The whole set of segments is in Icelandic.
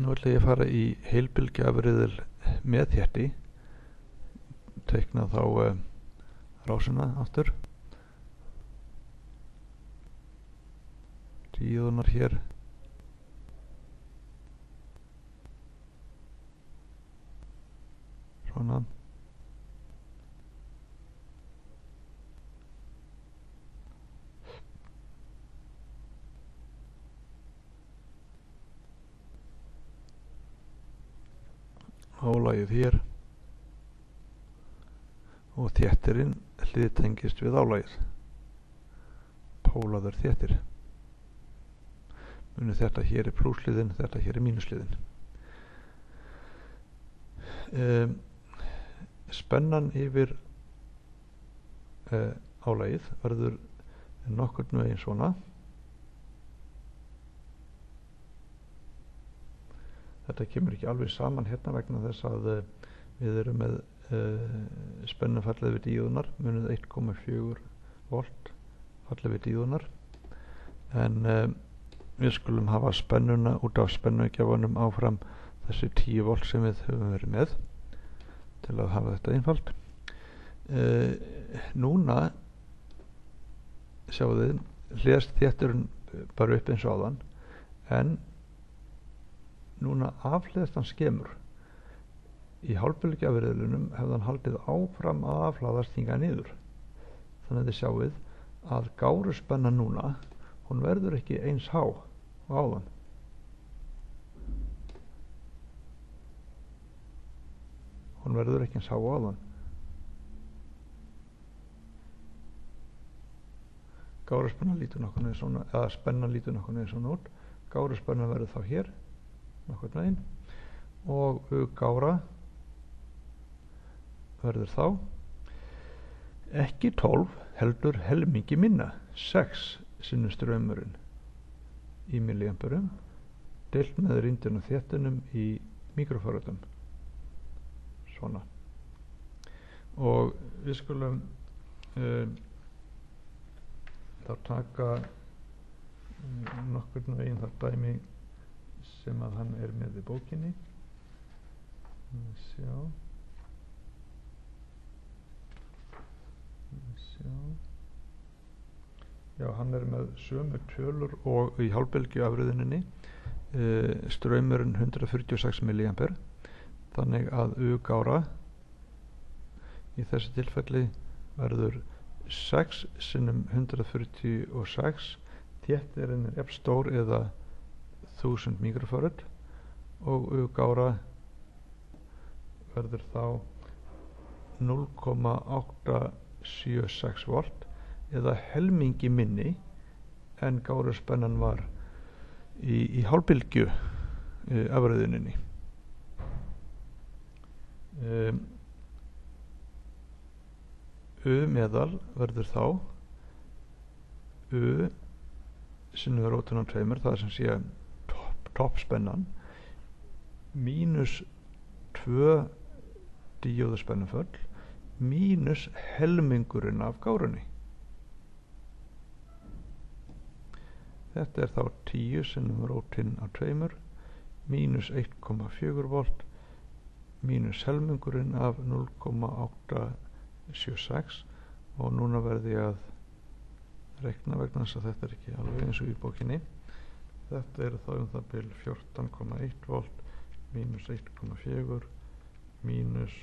Nú ætla ég að fara í heilbylgjuafriðil með þétti, teikna þá rásina aftur, díóðunar hér, svona, álagið hér og þéttirinn hliðtengist við álagið, pólaður þéttir. Muni þetta hér er plúsliðin, þetta hér er mínusliðin. Spennan yfir álagið verður nokkurn veginn svona. Þetta kemur ekki alveg saman hérna vegna þess að við erum með spennufallið við díóðunar, munið 1,4 volt fallið við díóðunar, en við skulum hafa spennuna út af spennugjafanum áfram þessi 10 volt sem við höfum verið með til að hafa þetta einfalt. Núna sjáu þið, hliðast þétturinn bara upp eins og áðan, en núna afhliðast hann skemur. Í hálfbylgjuafriðilunum hefði hann haldið áfram að afhlaðast hingað niður. Þannig að þið sjáuð að gáruspenna núna, hún verður ekki eins há og áðan. Hún verður ekki eins há og áðan. Gáruspenna lítur nokkuð svona, eða spenna lítur nokkuð svona út. Gáruspenna verður þá hér, nokkurn veginn, og gára verður þá ekki 12 heldur helmingi minna, 6 sinnum straumurinn í milliamperum deilt með rýndinu þéttunum í mikrofaratum, svona. Og við skulum þá taka nokkurn veginn það dæmi sem að hann er með í bókinni. Sjá. Já, hann er með sömu tölur og í hálfbylgjuafriðuninni, straumurinn 146 milliampere, þannig að U-gára í þessi tilfelli verður 6 sinnum 146, þéttirinn er jafn stór eða 1000 mikrofarad, og U-gára verður þá 0,876 volt eða helmingi minni en gáruspennan var í hálfbylgju afriðuninni. U-meðal verður þá U sinnum rótin á 2, það sem sé toppspennan, mínus 2 díóðuspennuföll mínus helmingurinn af gárunni. Þetta er þá 10 sinnum rótin á 2 mínus 1,4 volt mínus helmingurinn af 0,876, og núna verði ég að rekna vegna þess að þetta er ekki alveg eins og í bókinni. Þetta er þá það bil 14,1 volt mínus 1,4 mínus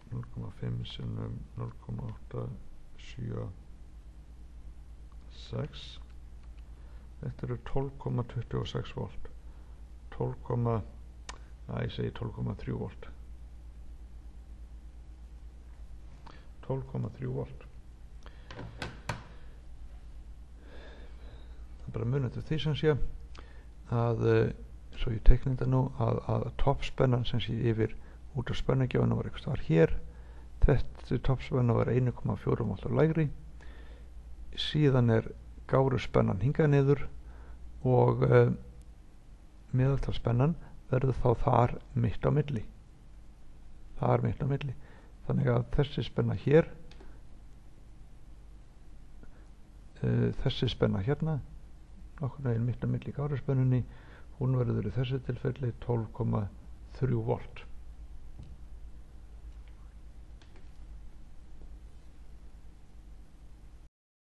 0,5 sinnum 0,876. Þetta eru 12,26 volt. 12,3 volt. 12,3 volt. Það er bara munið til því sem sé að svo ég teikna þetta nú að toppspennan sem sé yfir út af spennugjafanum var eitthvað þar hér. Þetta toppspenna var 1,4 volt lægri. Síðan er gáruspennan hingað niður og meðaltalsspennan verður þá þar mitt á milli. Þannig að þessi spenna hér, þessi spenna hérna, nokkur veginn mitt á milli gáruspennunni, hún verður í þessu tilfelli 12,3 volt.